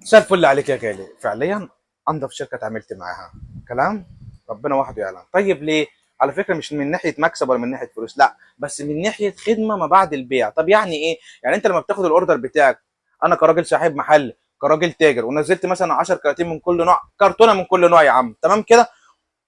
مساء الفل عليك يا غالي. فعليا انضف شركه اتعاملت معاها. كلام ربنا وحده يعلم. طيب ليه؟ على فكره مش من ناحيه مكسب ولا من ناحيه فلوس، لا، بس من ناحيه خدمه ما بعد البيع. طب يعني ايه؟ يعني انت لما بتاخد الاوردر بتاعك، انا كراجل صاحب محل، كراجل تاجر، ونزلت مثلا 10 كراتين من كل نوع، كرتونه من كل نوع يا عم، تمام كده.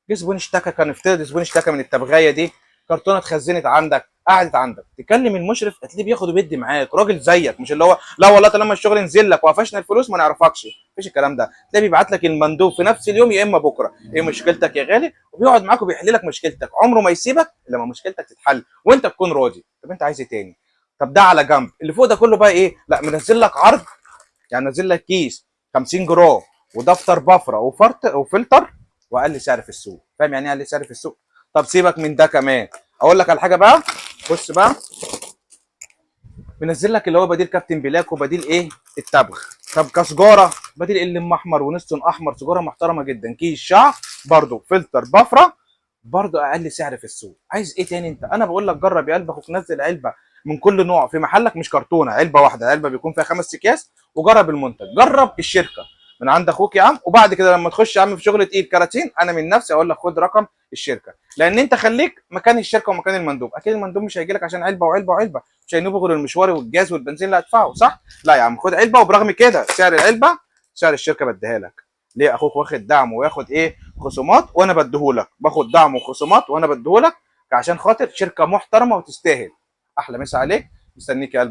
جه زبون اشتكى، كان افترض زبون اشتكى من التبغايه دي، كرتونه اتخزنت عندك، قعدت عندك، تكلم المشرف هتلاقيه بياخد وبيدي معاك، راجل زيك، مش اللي هو لا والله طالما الشغل نزل لك وقفشنا الفلوس ما نعرفكش. مفيش الكلام ده. تلاقيه بيبعت لك المندوب في نفس اليوم يا اما بكره، ايه مشكلتك يا غالي، وبيقعد معاك وبيحل لك مشكلتك، عمره ما يسيبك الا لما مشكلتك تتحل وانت تكون راضي. طب انت عايز ايه تاني؟ طب ده على جنب. اللي فوق ده كله بقى ايه؟ لا، منزل لك عرض، يعني نزل لك كيس 50 جرام ودفتر بفره وفلتر واقل سعر في السوق. فاهم يعني ايه اقل سعر في السوق؟ طب سيبك من ده كمان، اقول لك على حاجه بقى. بص بقى، منزل لك اللي هو بديل كابتن بلاك وبديل ايه؟ التبغ. طب كسجاره بديل اللي احمر ونستون احمر، سجاره محترمه جدا، كيس شعر، برضو فلتر بفره، برضو اقل سعر في السوق. عايز ايه تاني انت؟ انا بقول لك جرب يا قلب اخوك، نزل علبه من كل نوع في محلك، مش كرتونه، علبه واحده، علبه بيكون فيها 5 اكياس، وجرب المنتج، جرب الشركه من عند اخوك يا عم. وبعد كده لما تخش يا عم في شغل تقيل كراتين، انا من نفسي اقول لك خد رقم الشركه، لان انت خليك مكان الشركه ومكان المندوب. اكيد المندوب مش هيجي لك عشان علبه وعلبه وعلبه، مش هينوبه غير المشوار والجاز والبنزين اللي هدفعه، صح؟ لا يا عم، خد علبه، وبرغم كده سعر العلبه سعر الشركه بديها لك. ليه؟ اخوك واخد دعم وياخد ايه؟ خصومات، وانا بديهولك، باخد دعم وخصومات وانا بديهولك عشان خاطر شركه محترمه وتستاهل. احلى مسا عليك، مستنيك يا قلبي.